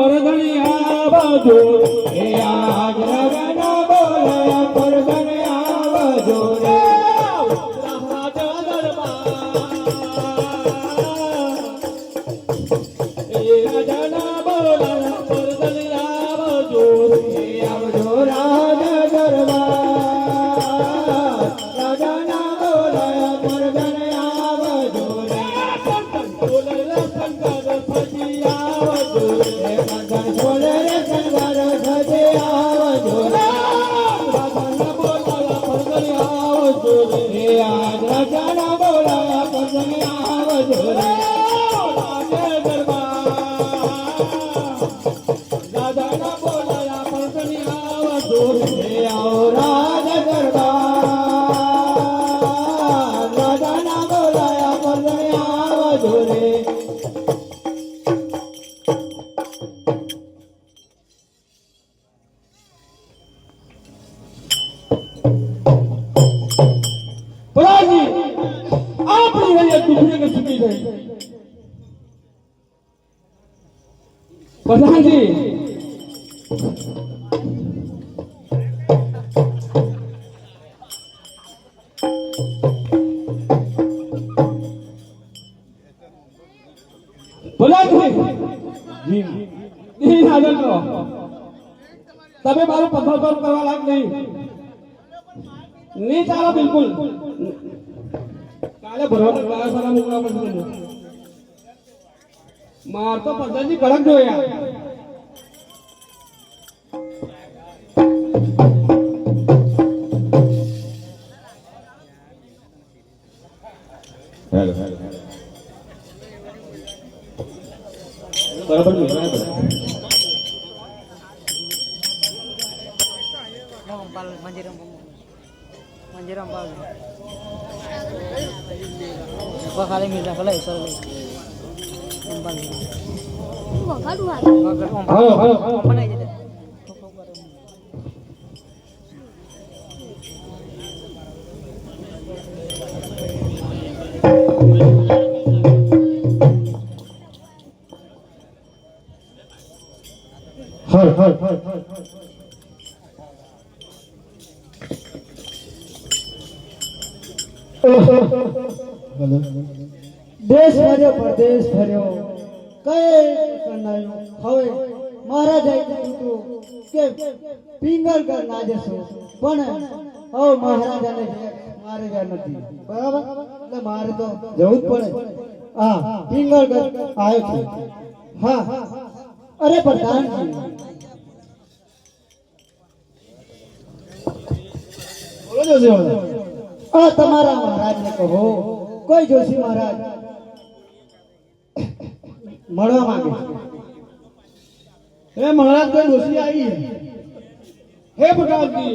પરધણિયા આવજો એ આજ લગન બોલાયા પરધણિયા આવજો રે રાજા દરબાર એ રાજાના બોલાયા પરધણિયા આવજો એ આવજો રાજા દરબાર રાજાના બોલાયા પરધણિયા આવજો રે બોલાયા શંકર ફજી આવજો રે કંગન બોલે રે કંગન ફજી આવજો રે રાજાના બોલાયા પરધણિયા આવજો રે આજ રાજાના બોલાયા પરધણિયા આવજો રે રાજા દરબાર રાજાના બોલાયા પરધણિયા આવજો રે આવો રાજા દરબાર રાજાના બોલાયા પરધણિયા આવજો રે પ્રધાનજી આપણી હૈયત દુખી કે સુખી થઈ પ્રધાનજી જી હાજર કરો તમે મારું પથ્થર પર કરવા લાયક નહીં ચાલો બિલકુલ કાલે ભરવા વાળા સારા મોકલા પડશે માર તો પદ્ધતિ કડક જોયા હેલો બરાબર Manjiram Pak. Apa kali minta kalau itu? Empal. halo halo Mana aja deh. દેશ ભર્યો પરદેશ ભર્યો કઈ કરનાયો હવે મહારાજ આવી તું કે પિંગલ કર ના જશો પણ હવે મહારાજાને મારે ગયા નથી બરાબર એટલે મારે તો જવું જ પડે હા પિંગલ કર આવ્યો છે હા અરે પ્રધાનજી બોલો જોશી આ તમારા મહારાજને કહો કોઈ જોશી મહારાજ મળવા માંગે હે મહારાજ કોઈ જોશી આવી હે પ્રધાનજી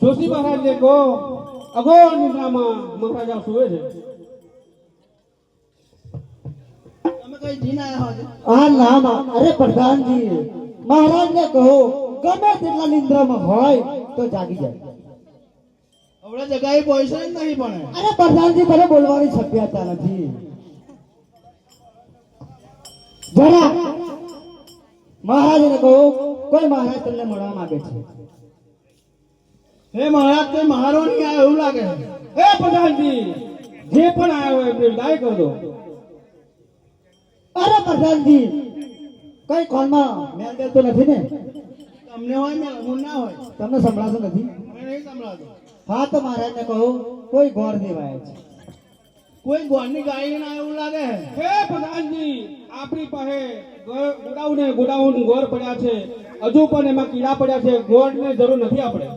જોશી મહારાજ ને કહો અગોર નિદ્રામાં મહારાજા સુવે છે તમે કઈ જીન આયા હો આ નામ અરે પ્રધાનજી મહારાજને કહો ગમે તેટલા નિંદ્રામાં હોય તો જાગી જાય હવે જગાઈ પૈસો જ નહીં પણ અરે પ્રધાનજી ભલે બોલવાની સભ્યતા નથી જરા મહારાજને કહો કોઈ મહારાજ તમને મળવા માંગે છે હે મહારાજ તે મહારો નહીં આવ્યો એવું લાગે હે પ્રધાનજી જે પણ આવ્યો હોય એમને વિદાય કરી દો અરે પ્રધાનજી કઈ કોલમાં મેલ દેતો નથી ને તમને હોય ને હું ના હોય તમને સંભળાતું નથી મને નહીં સંભળાતો હા તો મહારાજને કહો કોઈ ગોળ દેવાય છે કોઈ ગોળની ગાય ના એવું લાગે હે પ્રધાનજી આપણી પાસે ગોડાઉન ગોળ પડ્યા છે હજુ પણ એમાં કીડા પડ્યા છે ગોળની જરૂર નથી આપણે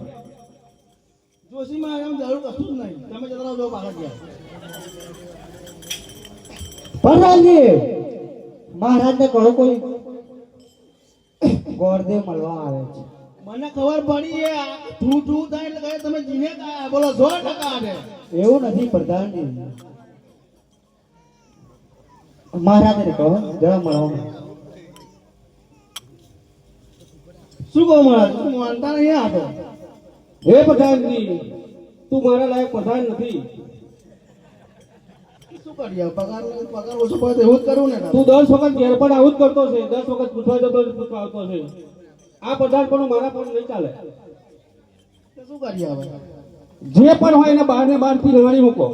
જોશીમાં એમ જરૂર કશું જ નહીં તમે જતા રહો પાછળ ગયા પ્રધાનજી મહારાજને કહો કોઈ ગોળદેવ મળવા આવે છે મને ખબર પડી એ તું તું થાય એટલે કહે તમે જીને કાયા બોલો 100% આને એવું નથી પ્રધાનજી મહારાજને કહો જરા મળવા શું કહું મહારાજ તું માનતા નહીં આ તો હે પ્રધાનજી તું મારા લાયક પ્રધાન નથી શું કરીએ પગાર ઓછો પડે તો એવું જ કરવું ને તું 10 વખત ઘેર પણ આવું જ કરતો છે, 10 વખત પૂછવા જતો પૂછવા આવતો છે. આ પદાર્થ પણ મારા પણ નહીં ચાલે. તો શું કરીએ હવે જે પણ હોય એને બહાર ને બહારથી રવાડી મૂકો.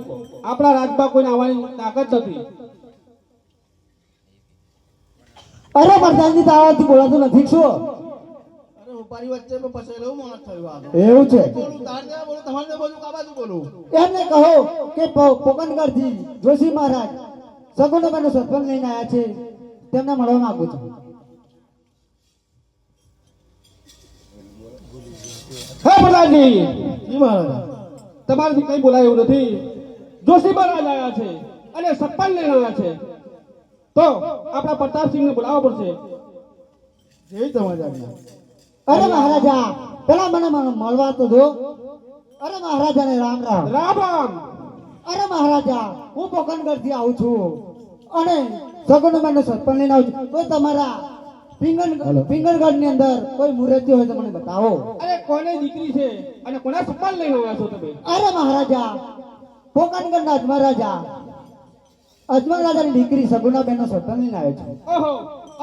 આપણા રાજમાં કોઈને આવવાની તાકાત નથી. અરે પ્રધાનજી તો આવાથી બોલાતું નથી શું અરે ઉપારી વચ્ચે ફસાયેલો એવું માણસ થયું આ તો. એવું છે બોલું તાર ને બોલું તમારે ને બોલું કા બાજુ બોલું એમને કહો કે પોકણગઢથી જોશી મહારાજ સગુણાબાઈનો સરપંચ લઈને આવ્યા છે, તેમને મળવા માંગુ છું. હે પ્રધાનજી, જી મહારાજ તમારાથી કઈ બોલાય એવું નથી. જોશી મહારાજ આવ્યા છે અને સરપંચ લઈને આવ્યા છે, તો આપણા પ્રતાપસિંહને બોલાવવા પડશે. જેવી તમારી આજ્ઞા. અરે મહારાજા પેલા મને મળવા તો દો. અરે મહારાજાને રામ રામ. રામ રામ. અરે મહારાજા હું પોકણગઢથી આવું છું અને સગુણાબાઈનો સરપંચ લઈને આવું છું. કોઈ તમારા પિંગળગઢની અંદર કોઈ મૂર્તિ હોય તો મને બતાવો. અરે કોને દીકરી છે અને કોના સરપંચ લઈને આવ્યા છો તમે? અરે મહારાજા પોકણગઢના અજમલ રાજાની દીકરી સગુણાબાઈનો સરપંચ લઈને આવ્યો છું. ઓહો,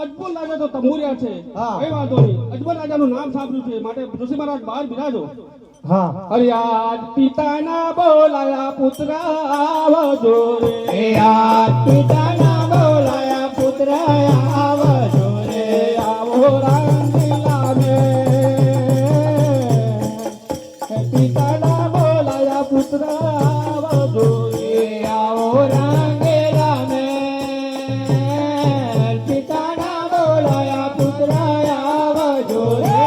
અજમલ રાજા તો તંબુરિયા છે. હા. કઈ વાંધો નહીં. અજમલ રાજાનું નામ સાંભળ્યું છે, માટે જોશી મહારાજ બહાર બિરાજો. હા અરે આજ પિતાના બોલાયા પુત્ર આવજો રે. આજ પિતાના બોલાયા પુત્ર આવજો રે. આવો રાંગીલા મે. પિતાના બોલાયા પુત્ર આવજો રે. આવો રાંગીલા મે. પિતાના બોલાયા પુત્ર આવજો રે.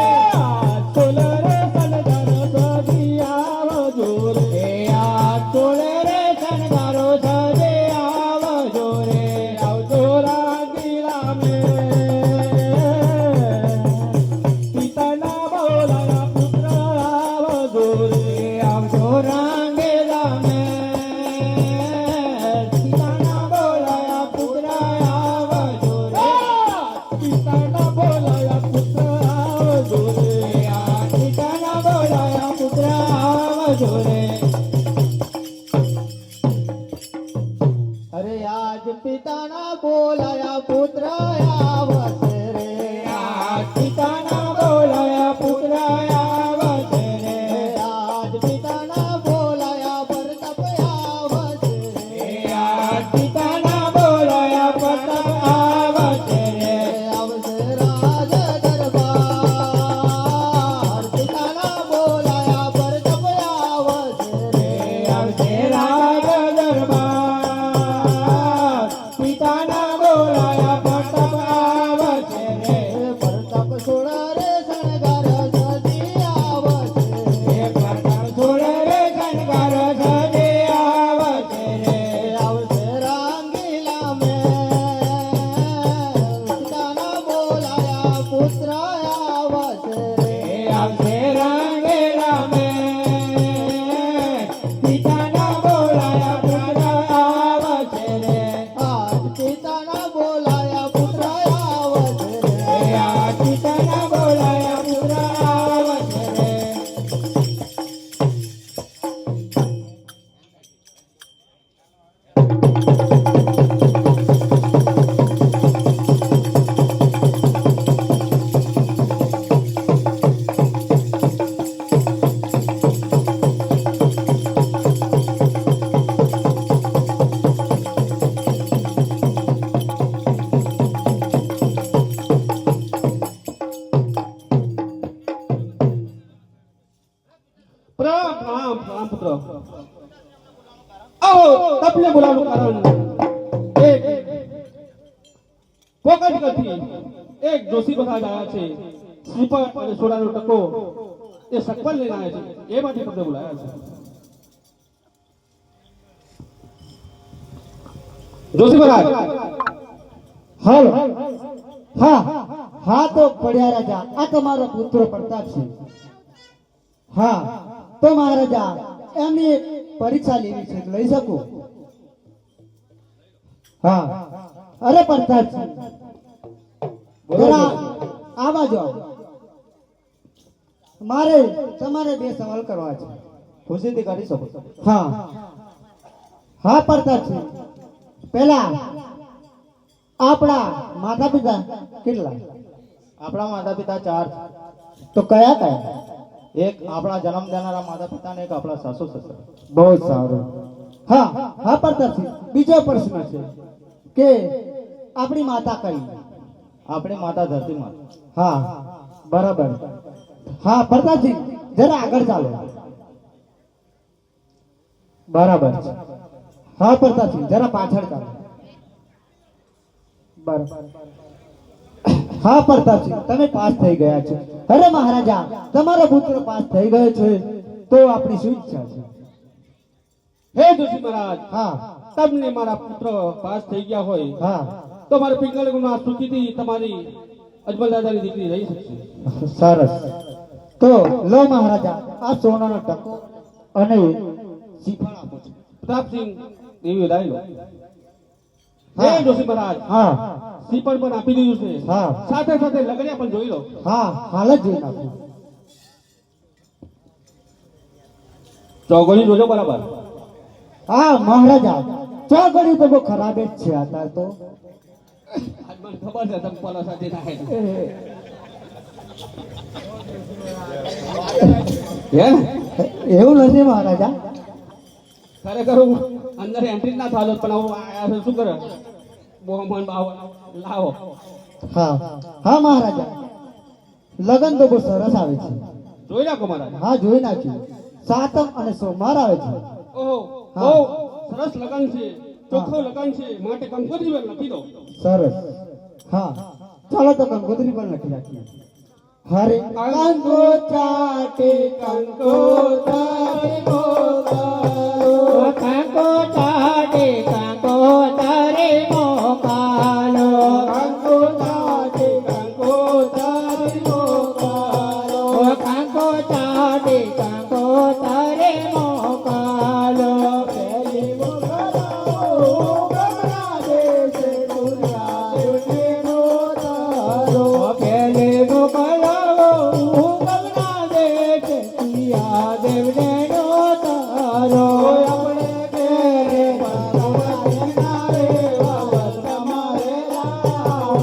આજ તોલે રે સનગારો સજી આવજો રે. આજ તોલે રે સનગારો સજી આવજો રે. આવજો રાંગીલા મે. પિતાના બોલાયા પુત્ર આવજો રે. આવજો રાંગીલા મે. પિતાના બોલાયા પુત્ર આવજો રે. પિતાના બોલાયા પુત્ર આવજો રે. આ પિતાના બોલાયા પુત્ર આવજો રે. અરે આજ પિતાના બોલાયા પુત્ર આવશે રે. આજ પિતાના બોલાયા પુત્ર આવશે રે. આજ પિતાના બોલાયા પ્રતાપ આવશે રે. આજ પિતાના બોલાયા પ્રતાપ આવશે રે. આવશે રાજ દરબાર. પિતાના બોલાયા પ્રતાપ આવશે રે. આવશે રાજ દરબાર. પિતાના બોલાયા પ્રતાપ આવશે રે. પ્રતાપ સોડા રે શણગાર સજી આવશે રે. પ્રતાપ છોડે રે શણગાર સજી આવશે રે. આવશે રાંગીલા મે. પિતાના બોલાયા પુત્ર આવશે રે. આવશે રાંગેલા મે. પિતાના બોલાયા પુત્ર આવશે રે. આજ પિતાના બોલાયા પુત્ર આવશે રે. આ પિતાના બોલાયા પુત્ર આવશે રે. પ્રણામ પ્રણામ પ્રણામ પુત્ર. આવો તપને બોલાવવાનું કારણ એક પોકણગઢથી એક જોશી મહારાજ આવ્યા છે. શ્રીફળ અને સોડાનો ટકો એ સકવલ લઈને આવ્યા છે, એ માટે તમને બોલાયા છે. જોશી મહારાજ, હાલો. હા હા તો પડ્યા રાજા, આ તમારો પુત્ર પ્રતાપસિંહ. હા તો મહારાજા એમની એક પરીક્ષા લેવી છે, લઈ શકું? હા. અરે પ્રતાપસિંહ જરા આ બાજુ આવો. મારે તમારે બે સવાલ કરવા છે. ખુશીથી કરી શકો હા હા પ્રતાપસિંહ પેલા આપણા માતા પિતા કેટલા? આપણા માતા પિતા 4 તો કયા કયા? એક આપણા જન્મ દેનારા માતા પિતા ને એક આપણા સાસુ સસરા. બહુ સારું. હા હા પ્રતાપસિંહ, બીજો પ્રશ્ન છે કે આપણી માતા કઈ? આપણી માતા ધરતી માતા. હા બરાબર. હા પ્રતાપસિંહ, જરા આગળ ચાલો. બરાબર છે. હા પ્રતાપસિંહ, જરા પાછળ ચાલો. બરાબર. હા પ્રતાપસિંહ, તમે પાસ થઈ ગયા છો. અરે મહારાજા, તમારો પુત્ર પાસ થઈ ગયો છે તો આપણી શું ઈચ્છા છે? હે જોશી મહારાજ, હા તમને મારા પુત્ર પાસ થઈ ગયા હોય હા તો મારે પિંગલગુણમાં સુખીથી તમારી અજમલ દાદાની દીકરી રહી શકશે. સરસ. તો લો મહારાજા, આ સોનાનો ટકો અને શ્રીફળ આપો છો. પ્રતાપસિંહ દેવી વધારી લો. હે હા. જોશી મહારાજ, હા શ્રીફળ પણ આપી દીધું છે. હા સાથે સાથે લગડિયા પણ જોઈ લો. હા હાલ જ જોઈ નાખું. ચોગડી જોજો બરાબર. હા મહારાજા, ચોગડી તો બહુ ખરાબ જ છે અત્યારે તો. આજ મને ખબર છે ચંપલો સાથે થાય. હે એવું નથી મહારાજા. ખરેખર હું અંદર એન્ટ્રી ના થાલો પણ હું આયા છે શું કરે બોમન બાવ લાવો. હા હા મહારાજા, લગન તો બહુ સરસ આવે છે. જોઈ નાખો મહારાજ. હા જોઈ નાખ્યું. સાતમ અને સોમવાર આવે છે. ઓહો, હા. બહુ સરસ લગન છે, ચોખ્ખું લગન છે, માટે કંકોત્રી પર લખી દો. સરસ. હા ચાલો તો કંકોત્રી પણ લખી રાખીએ. હરે કંકો ચાટે કંકો તારે મોકાલો, કંકો ચાટે કંકો તારે મોકાલો, કંકો ચાટે કંકો તારે મોકાલો, કંકો ચાટે કંકો તારે મોકાલો, પેલી મોકાલો ગમના દેશે દુનિયા દેશનો તારો, પેલી મોકાલો ગમના દેશે દુનિયા દેવને નો તારો, આપણે ઘેરે બાબા રે બાબા તમારે લાવો,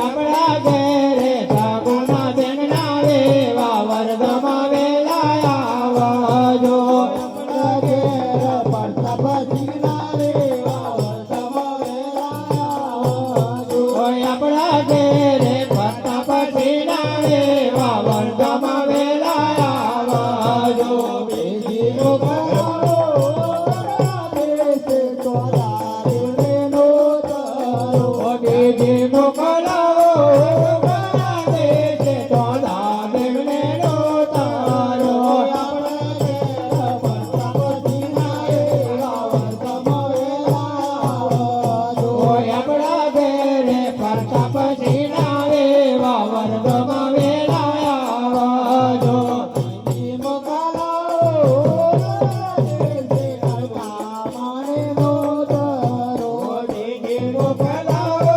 આપણા ઘેરે બાબા બેનના રે વાવર ગમાવે લાયાવાજો, આપણા ઘેરે પડતા પછીના રે વાવર ગમાવે લાયાવાજો, આપણા ઘેરે પડતા પછીના રે વાવર ગમાવે લાયાવાજો, બીજી મોકલાવો દેશે તોરા રેનો તારો, બીજી મોકલાવો દેશે તોરા રેનો તારો, આપણા ઘેર પડતા પછીના રે વાવર ગમાવે લાયાવાજો, આપણા ઘેરે પડતા પછીના રે વાવર ગમાવે લાયાવાજો, બીજી મોકલાવો દેશે અરબા મારે નો તારો, બીજી મોકલાવો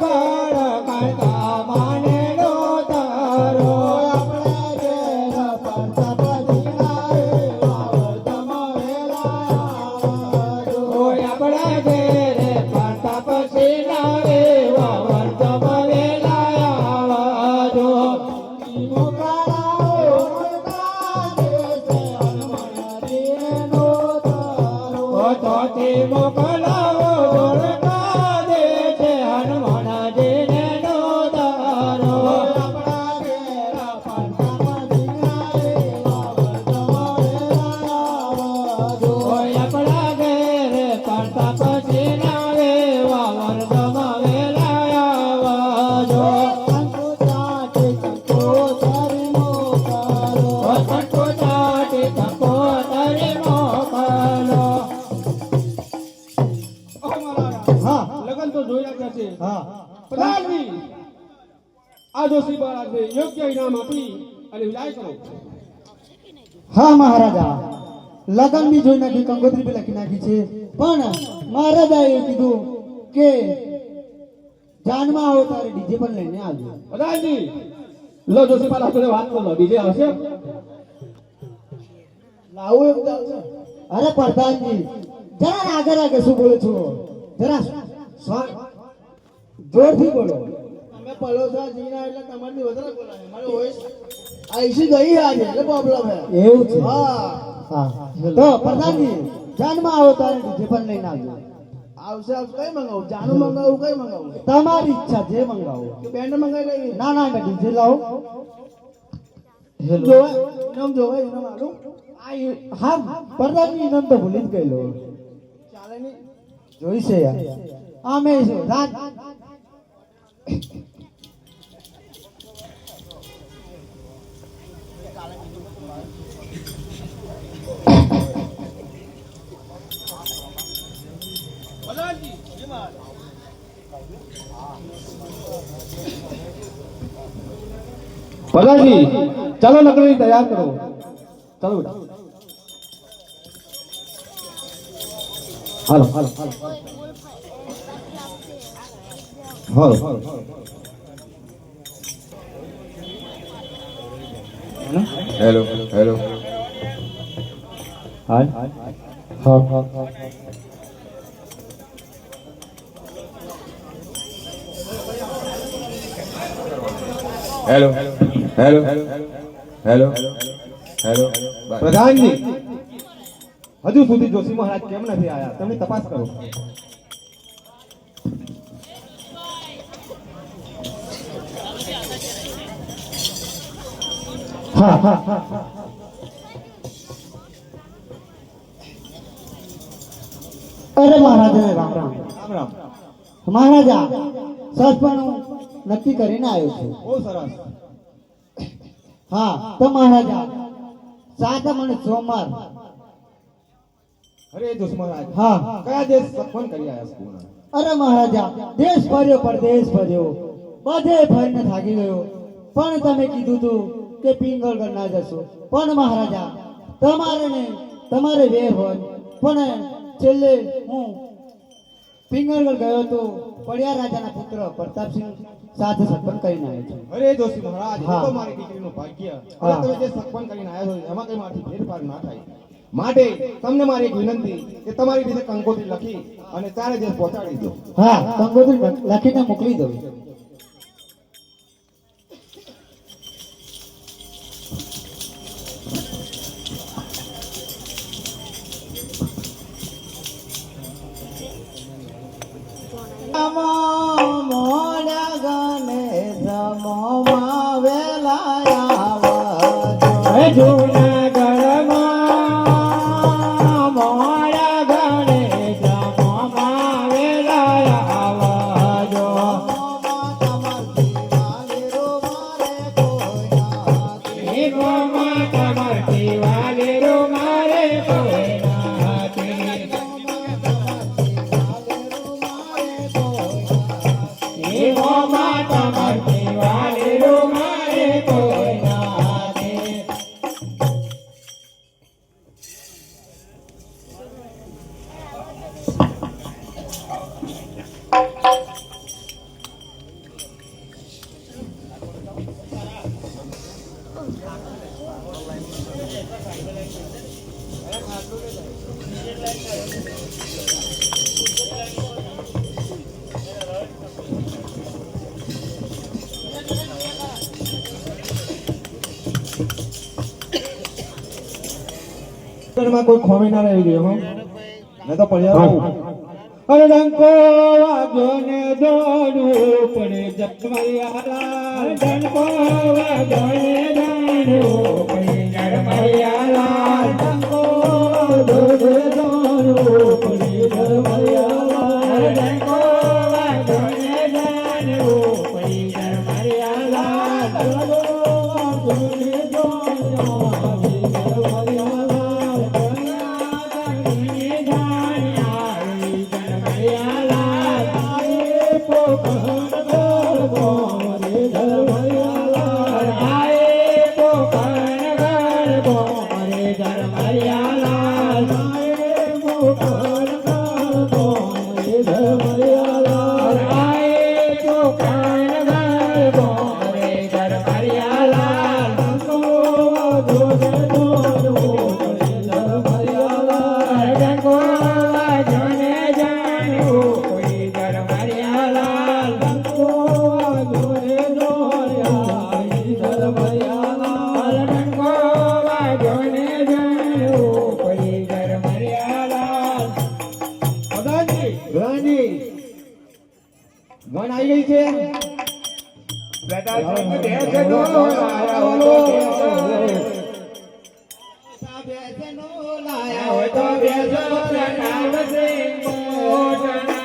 બાળ કાકા માને નો તારો, આપણા ઘેર પડતા પછીના રે વાવર ગમાવે લાયાવાજો, આપણા ઘેરે પડતા પછીના રે વાવર ગમાવે લાયાવાજો, બીજી મોકલાવો દેશે હનુમાનજીનો તારો, ચોથી મોકલાવો ધોળકા દેશે હનુમાનજીને નો તારો, આપણા ઘેર પડતા પછીના રે વાવર ગમાવે લાયાવાજો, આપણા ઘેરે પડતા પછીના રે વાવર ગમાવે લાયાવાજો, કંકો ચાટે કંકો તારે મોકાલો, કંકો ચાટે કંકો તારે મોકાલો. ઓ મહારાજ, હા લગન તો જોઈ રાખ્યા છે. હા પ્રધાનજી, આ જોશી મહારાજને યોગ્ય ઇનામ આપી અને વિદાય કરો. હા મહારાજા, લગન બી જોઈ નાખી, કંકોત્રી બી લખી નાખી છે, પણ મહારાજાએ કીધું કે જાનમાં આવો તારે ડીજે પણ લઈને આવજો. પ્રધાનજી, લો જોશી મહારાજ જોડે વાત કરો. ડીજે હશે? લાવું એમ ચાલશે? અરે પ્રધાનજી, જરા આગળ આગળ શું બોલો છો જરા જોરથી બોલો. અમે પલોસા જીના એટલે તમારથી વધારે બોલાય મારી વોઇસ આઈસી ગઈ આજે એટલે પ્રોબ્લેમ હે. એવું છે. હા હા તો પ્રધાનજી જાનમાં આવો તારે ડીજે પણ લઈને આવજો. આવશે આવશે કઈ મંગાવું જાનું મંગાવું કઈ મંગાવું તમારી ઈચ્છા જે મંગાવો. કે બેન્ડ મંગાવી લઈએ ના ના મેં ડીજે લાવો. જોવે ઇનામ જોવે ઇનામ આલું હા પ્રધાનજી ઇનામ તો ભૂલી જ ગયેલો. ચાલે નહીં જોઈશે યાર આમે શું રાત પ્રધાનજી ચાલો નકરી તૈયાર કરો. ચાલો બેટા. હાલો હાલો હાલો હાલો હેલો હેલો હાય હા હા હા હેલો હેલો હેલો હેલો પ્રધાનજી હજુ સુધી જોશી મહારાજ કેમ નથી આયા તમે તપાસ કરો. હા હા હા અરે મહારાજા રામ રામ. રામ રામ. મહારાજા સસપણ નક્કી કરીને આવ્યો છું. બહુ સરસ. હા તો મહારાજા સાતમ અને સોમવાર અરે જોશી મહારાજ હા કયા દેશ સત્સંગ કરી આયા છો? અરે મહારાજા દેશ ફર્યો પરદેશ ફર્યો બધે ફરીને થાકી ગયો પણ તમે કીધું તું કે પિંગળગઢ ના જશો પણ મહારાજા તમારે ને તમારે વેર હોય પણ છેલ્લે હું પિંગળગઢ ગયો તો પડ્યા રાજાના પુત્ર પ્રતાપસિંહ સાથે સત્સંગ કરીને આવ્યો છું. અરે જોશી મહારાજ એ હા. તો મારી દીકરીનું ભાગ્ય. હા. હવે તમે જે સત્સંગ કરીને આવ્યા છો એમાં કઈ મારાથી ફેરફાર ના થાય. માટે તમને મારી એક વિનંતી કે તમારી રીતે કંકોત્રી લખી અને ચારે દેશ પહોંચાડી દો. હા કંકોત્રી લખીને મોકલી દઉં. માં કોઈ ખોમી ના રહી ગયો હો મેં તો પડ્યા રહું. અરે ડંકો વાગ્યો ને દોડવું પડે જગમૈયાલા. ડંકો વાગ્યો ને દોડવું પડે જગમૈયાલા. ડંકો વાગ્યો ને દોડવું પડે જગમૈયાલા. ડંકો વાગ્યો ને દોડવું પડે જગમૈયાલા. ડંકો વાગ્યો ને દોડવું પડે જગમૈયાલા. ગણ આવી ગઈ છે પ્રતાપસિંહ દેશનો લાયા હોય તો બેસનો લાયા હોય તો બેસો પ્રતાપસિંહ મોટના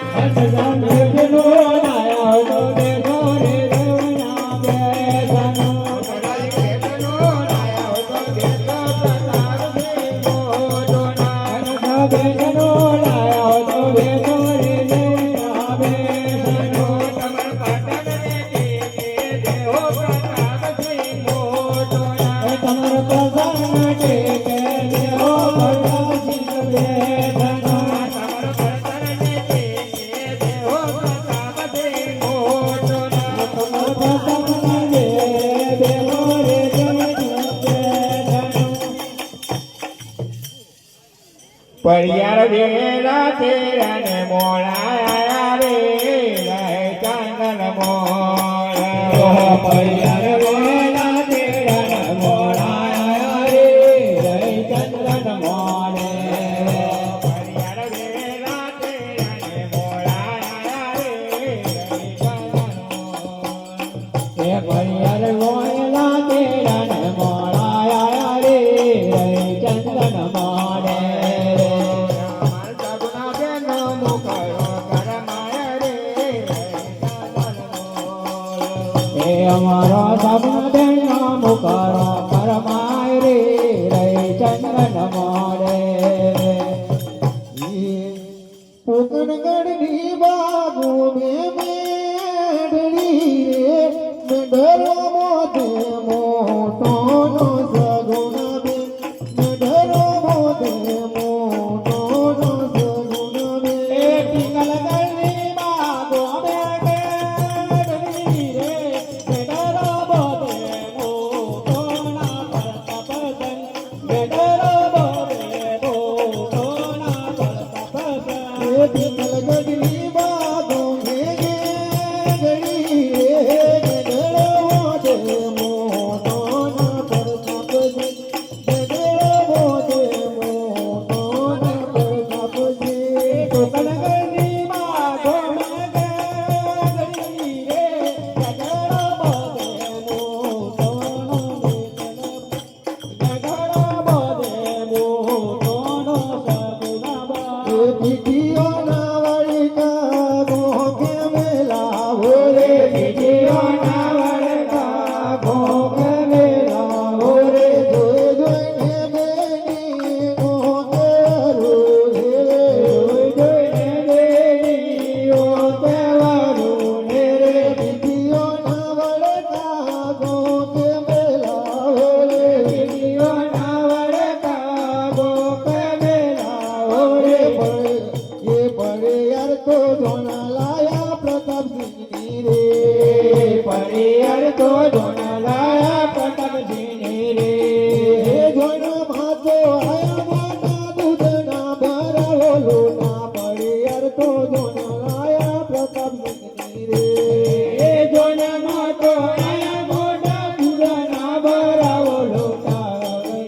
બેસનો લાયા હોય તો બેસો રે દેવના બેસનો બેસનો લાયા હોય તો બેસો પ્રતાપસિંહ મોટના બેસનો લાયા હોય તો બેસો રે દેવના બેસનો તમાર પાટણને દેવો પ્રતાપસિંહ મોટના તમાર પ્રધાન કે દેવો પ્રતાપસિંહ બેસનો તમાર પ્રધાન કે દેવો પ્રતાપસિંહ મોટના તમાર પ્રધાન કે દેવો રે બેસનો પરિયાર વેલા તેરા ને મોળા રે રહે ચંદન મોળા પરિયાર વેલા તેરા મોળા રે રહી ચંદ્રન મોળે પરિયાર વેલા તેરા ને મોળા રે રહે ચંદન એ પરિયાર વેલા તેરા મોળા રે રહી ચંદ્રન મોળે સગુના બેનો મુકયો કરમાય રે એ અમારો સબન બેનો મુકરો પરમાય રે રહી ચંદ્રન મોળે પોકણગઢની બાગો મેઢડી રે મેઢરો મોતે મોટોનો સગુણ બે મેઢરો મોતે મોટોનો સગુણ બે એ પિંગલ ગળની બાગો બેઠડી રે બેડરો બોલે મોટોના પરતપસન બેડરો બોલે મોટોના પરતપસન એ પિંગલગઢની બાગો મેઢડી રે મેઢરો મોતે મોટોનો પરતાપજી મેઢરો મોતે મોટોનો પરતાપજી કોકણગળની બાગો બેઠડી રે બેડરો બોલે મોટોનો બેડરો બોલે મોટોનો સગુણા એ પીઠીઓ ના વળકા ગોકે મેલા હોરે પીઠીઓ ના વળકા ગોકે મેલા હોરે જોઈ જોઈને બેની ગોકે રૂહે જોઈને દેવીઓ તહેવારું ને રે પીઠીઓ ના વળકા ગોકે મેલા હોરે પીઠીઓ ના વળકા ગોકે મેલા હોરે એ પડે યાર તો ધોના લાયા પ્રતાપસિંહની રે પરિયર તો ધોનલાયા પ્રતાપસિંહની રે એ જોઈને ભાતો આયા માતા દૂધના ભરાવો લોટા પડે યાર તો ધોના લાયા પ્રતાપસિંહની રે એ જોને માતો આયા મોટા દૂધના ભરાવો લોટા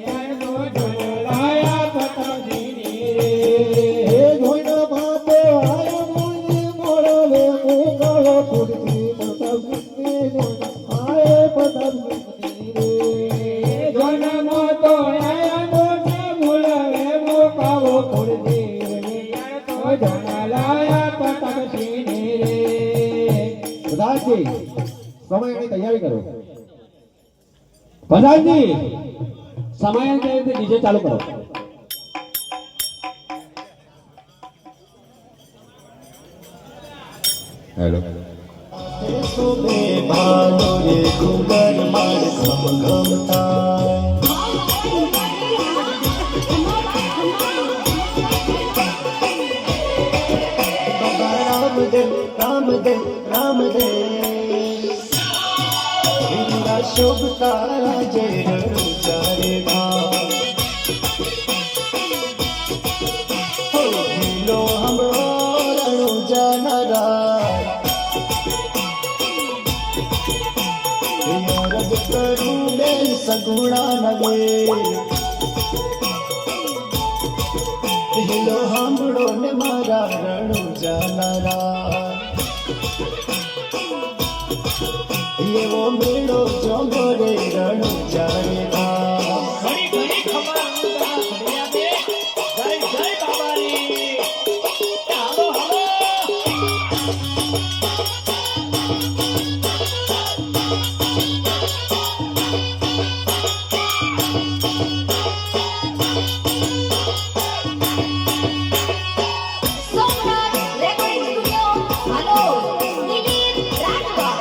યાર તો ધોનલાયા પ્રતાપસિંહની રે એ જોઈને ભાતો આયા મુંજી મોળવે મુકાવો કુડતી પ્રતાપસિંહની રે આયે પ્રતાપસિંહની રે જોને માતો આયા મોટા મુલવે મોકાવો કુળદી યાર તો ધોનલાયા પ્રતાપસિંહની રે પ્રધાનજી સમયની તૈયારી કરો પ્રધાનજી સમયાંતરે ડીજે ચાલુ કરો હેલો સોબે ભાલો રે ડુંગર માર સમગમતા રામદેવ રામદેવ રામદેવ ઇન્દ્ર શોભતા જય ચારે ધામ હો લો હમરો રણુ જાનરા રજ કરું બે સગુણા નગે હિલો હાંભળો ને મારા રણુ જાનરા એવો મેળો જોગો રે રણું જાણે ધામ. ઘણી ઘણી ખબર અંતરા ઘડિયા બે જય જય બાબાની હાલો હાલો સોમનાથ રેકોર્ડિંગ સ્ટુડિયો હાલો દિલીપ રાજવા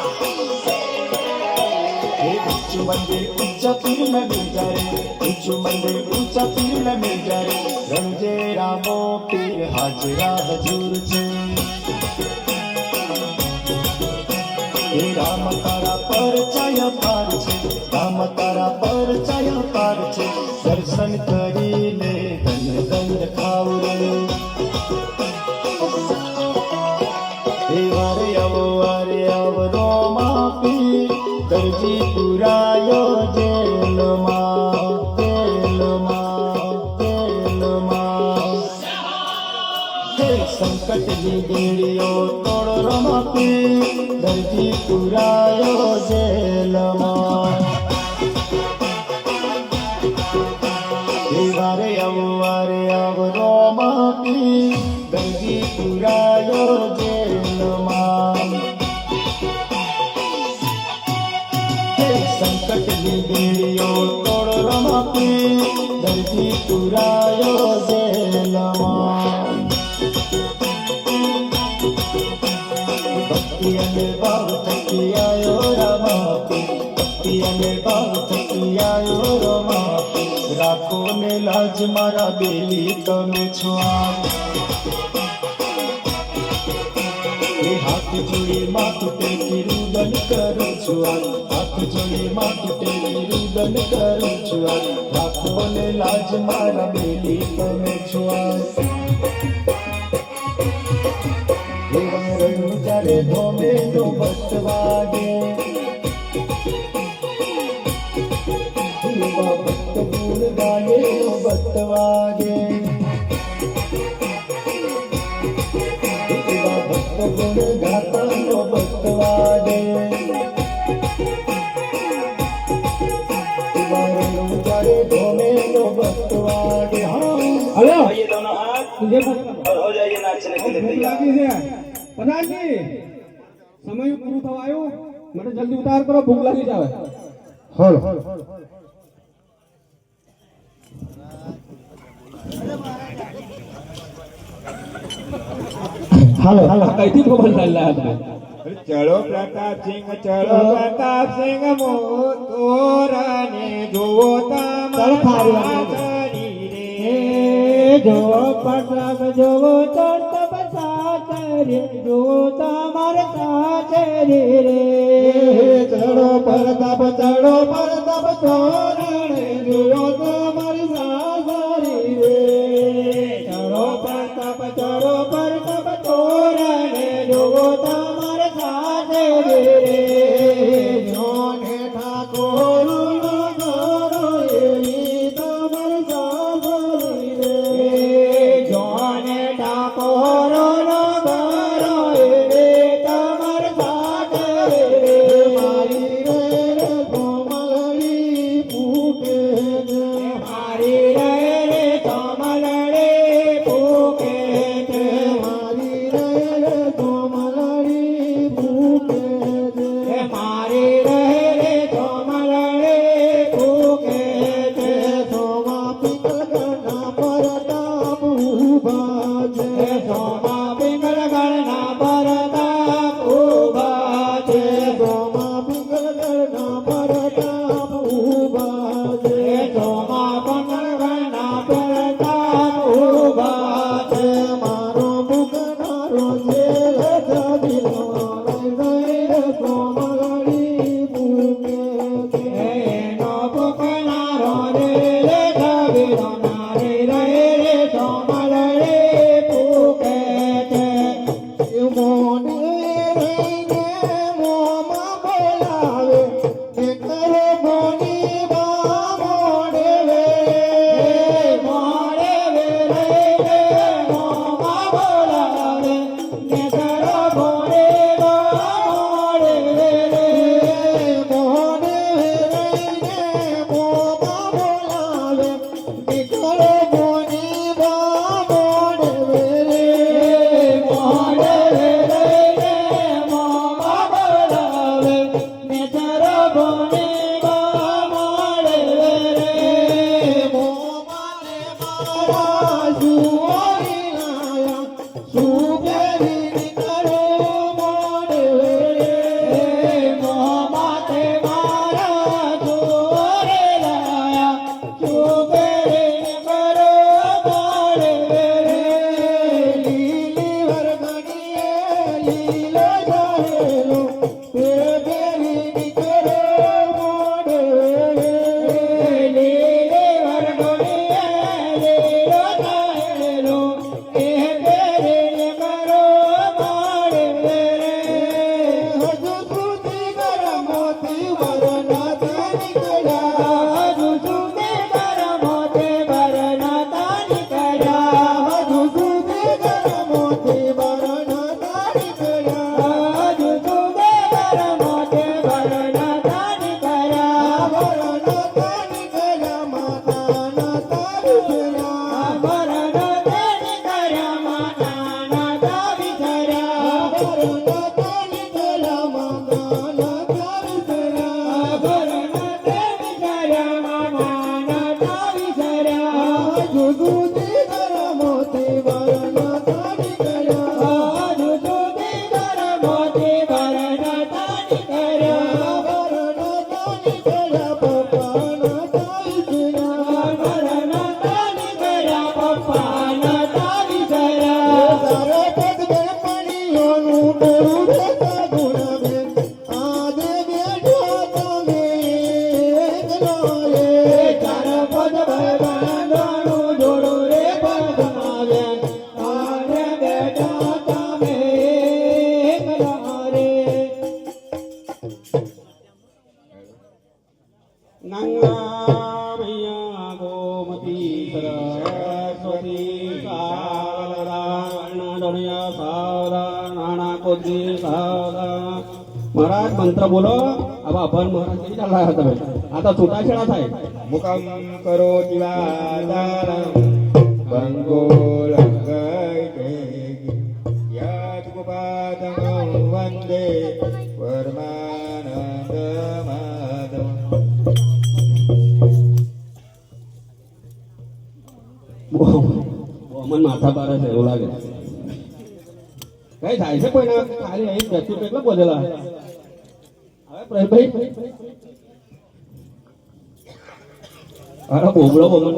ऊंचू मंदिर ऊंचा पीर में मिल जाए, ऊंचू मंदिर ऊंचा पीर में मिल जाए. रंजे रामो पीर हाजरा हजूर छे. हे राम तारा पर छाया पार छे, राम तारा पर छाया पार छे. दर्शन करीने धन धन खाव रे. हे वारे आव रोमा पीर દરજી પુરાયો જેલમાં જેલમાં જેલમાં. હે સંકટની બેડીઓ તોડો રમાપી દરજી પુરાયો જેલમાં. હે વારે આવ રોમાપી દરજી પુરાયો જેલમાં. સંકટની બેડીઓ તોડો રમાપી દરજી પુરાયો જેલમાં. ભક્તિ અને ભાવ થકી આયો રમાપી, ભક્તિ અને ભાવ થકી આયો રમાપી. રાખો ને લાજ મારા બેલી તમે છો આપ. હાથ જોડી માથું ટેકી રુદન કરું છું આ. હાથ જોડી માથું ટેકી રુદન કરું છું આ. રાખો ને લાજ મારા બેલી તમે છો આ. રણું જ્યારે ધોમે નો બટ વાગે, ભક્ત ગુણ ગાયે નો બટ વાગે. ગુણ ગાતાનો બટ વાગે. રણું જ્યારે ધોમે નો બટ વાગે. हेलो ये दोनों हाथ तुझे और हो जाइए नाचने के लिए भूख तैयार. लागी છે પ્રધાનજી સમય પૂરું થવા આવ્યું મને જલ્દી ઉતાર કરો ભૂખ લાગી જાવે હાલો હાલો હાલો કઈથી ખબર ચાલ્યા હતા ચલો પ્રતાપ સિંહ, ચલો પ્રતાપ સિંહ મોતોરાને જોવો તમારા શરીરે. જો પ્રતાપ જોવો તો તપ સાચરે જો તમાર સાચરે રે. ચડો પરતાપ તોરણે જોયો તમારી સાસરી રે. ચડો પ્રતાપ તોરણે જોવો તમાર સાચરે રે. જોને ઠાકોર નગરો એવી તમારી સાસરી રે. જોને ઠાકોરો નો ઘરો રે તમાર સાચરે રે. મારી રે કોમલડી ફૂટે છે. મારી રે કમલડે ફૂકે છે. મારી રે કોમલડી ફૂટે છે. મારી રે કમલડે ફૂકે છે. સોમા પિંગલના પરતાપ ઊભા છે. સોમા પિંગલ ગણના પરતાપ ઊભા છે. સોમા પિંગલના પરતાપ ઊભા છે. સોમા પિંગલ ગણના પરતાપ ઊભા છે. મારો મુકનારો છે લજાવીનો લઈ કોમલડી ફૂટે છે. એનો પુકનારો રે કવિનો નારે રે કમલડે ફૂકે છે. મોને રહીને મોમાં બોલાવે એકરો મોની બા મોડે વે. મોડે રે મોમાં બોલાવે ને કરો મોડે નંગા મૈયા ગોમતી સરસ્વતી સાવરા દોણિયા સાવરા નાણા કોદી સાવરા. મહારાજ મંત્ર બોલો. હવે અભન મહારાજ કઈ ચાલ્યા તમે? આ તો છૂટાછેડા થાય. મુખમ કરો દિવાદારમ બંગો લંગઈ યાદ ગોપાદમ વંદે પરમાનંદ માધવ. મન માથા પારે છે એવું લાગે. કઈ થાય છે કોઈ ના? ખાલી અહીં બેસી કેટલો બોલેલા હવે ભાઈ. અરે બોબડો બોલો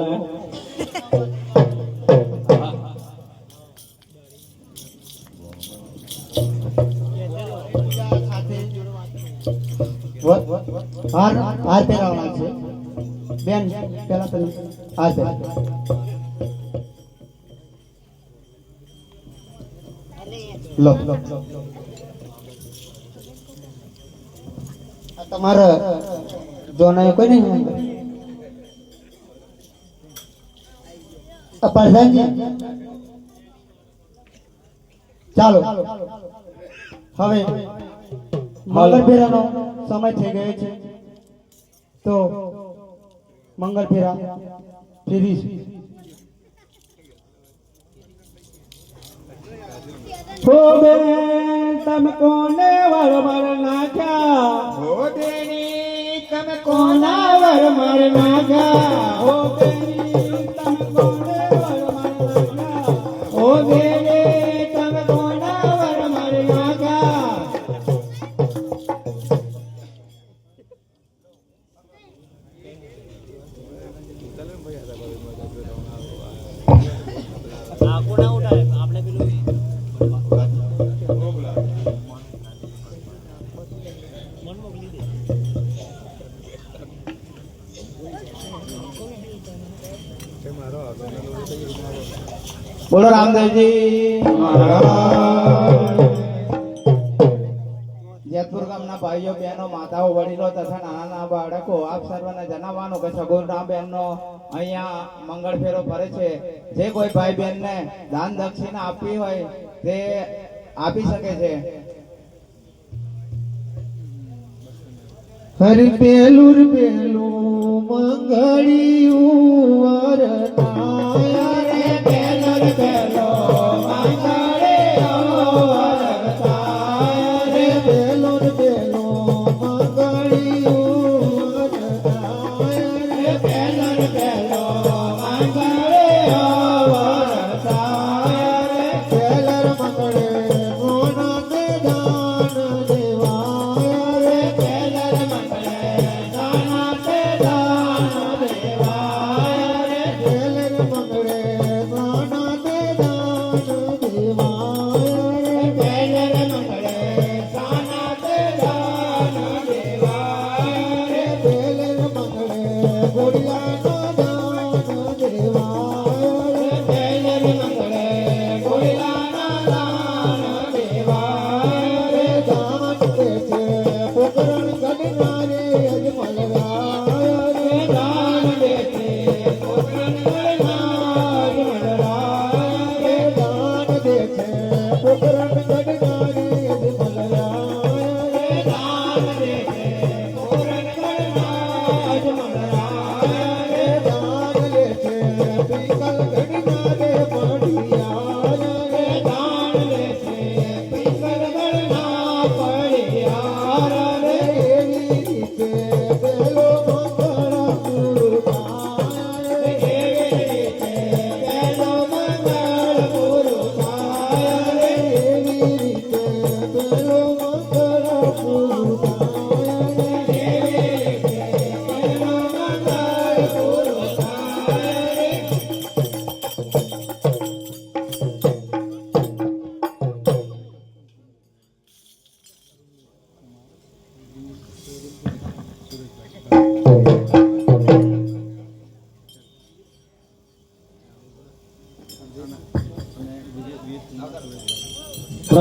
હાર પહેરાવવાના છે બેન. પેલા તમે હાર પહેરાવ. લો આ તમારા જોનાય કોઈ નહીં. પ્રધાનજી ચાલો હવે મંગળ ફેરાનો સમય થઈ ગયો છે તો મંગળ ફેરા ફેરીશ. હો બેન તમે કોને વરમર નાખ્યા? હો દેની તમે કોના વરમર નાખ્યા? હો બેની તમે કોને વરમર નાખ્યા? હો બેની તમે કોના વરમર નાખ્યા? બોલો રામદેવજી મહારાજ. જેતપુર ગામના ભાઈઓ બહેનો માતાઓ વડીલો તથા નાના બાળકો આપ સર્વને જણાવવાનું કે સગુણા બહેનનો અહીંયા મંગળ ફેરો ફરે છે. જે કોઈ ભાઈ બહેનને દાન દક્ષિણા આપવી હોય તે આપી શકે છે. હરી પેલું મંગળિયું વરનાયા રે પેલું મંગળિયું રે પેલું મંગળિયું રે પેલું પેલર મંગળે મોના દે દાન દેવાય રે પેલર મંગળે દાન દેવાય રે પેલર મંગળે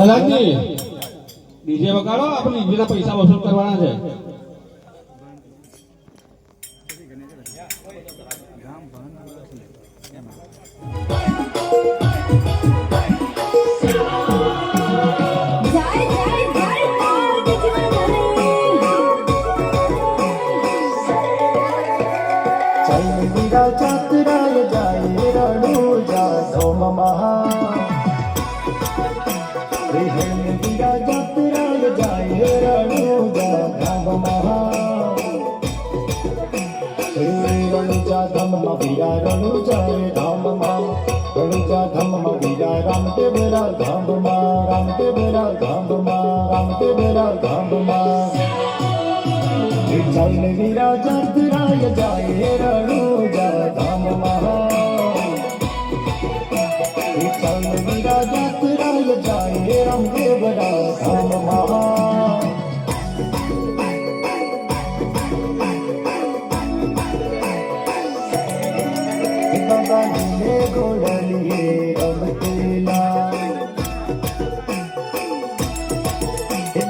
પ્રહલાદજી ડીજે વગાડો, આપણે ડીજેના પૈસા વસૂલ કરવાના છે. જય જય જય પાર્વતી ચાલ વીરા જાત્રાય જાય રણુજા ધોમમાં હેમ વીરા જાત્રાય જાય રણુજા ધામમાં રણુજા ધામમાં વીરા રણુજા ધામમાં રણુજા ધામમાં વીરા રામદેવરા ધામમાં રામદેવરા ધામમાં રામદેવરા ધામમાં ચાલ વીરા જાત્રાય જાય રણુજા ધામમાં ચાલ વીરા જાત્રાય જાય રામદેવરા ધામમાં બાબાજીને ગોળલીએ રમતેલા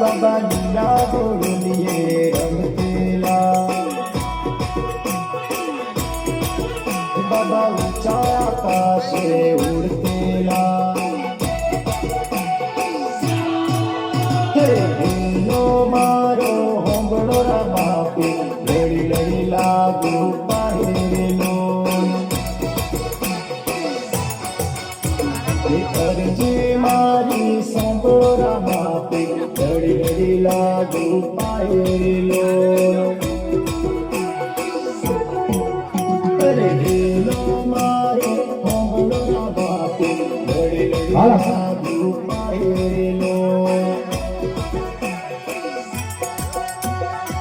બાબાજીના ગોળલીએ રમતેલા બાબા ઊંચા આકાશે ઉડતેલા હે હિલો મારો હોંબળો રામાપી લડી લડી લાગુ પાહેલો અરજી મારી સાંભળો રામાપી લડી લડી લાગુ પાહેલો અરે હિલો મારો હોંબળો રામાપી લડી લડી લાગુ પાહેલો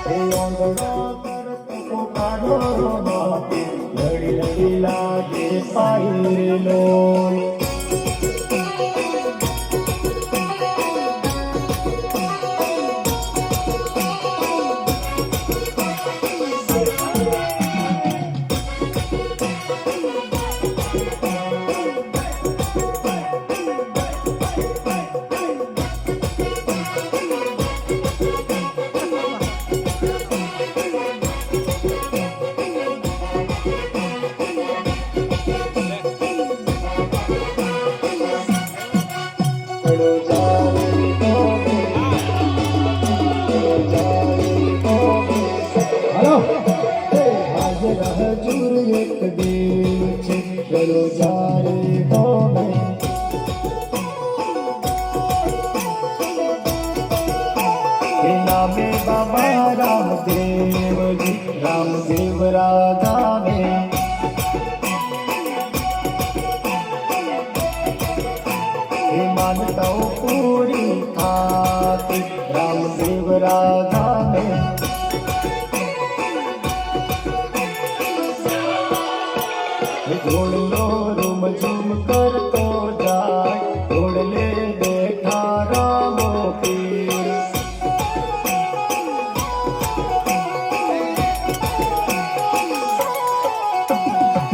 હે ઓંગળો કરતો પોતાનો રામાપી લડી લડી લાગે પાહેલો હાલો હાજર હજુર એક દેવ છે ચલો જારે ગોમે હે નામે બાબા રામદેવજી રામદેવ રાધામે હે માનતાઓ પૂરી થાતી રામદેવ રાધામે ઢોળલો રૂમ ઝૂમ કરતો જાય ઢોળલે બેઠા રામો પીર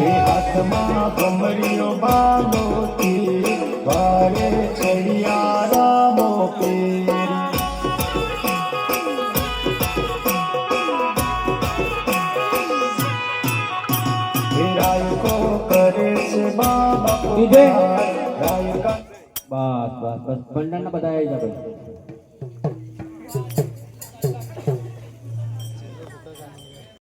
એ હાથમાં ભમરીઓ બાલો તીર વારે ચડિયા રામો પીર રાયકો કરે છે બાબા ડીજે. રાયકા બસ બસ બસ ભંડારના બધા આવી જા ભાઈ.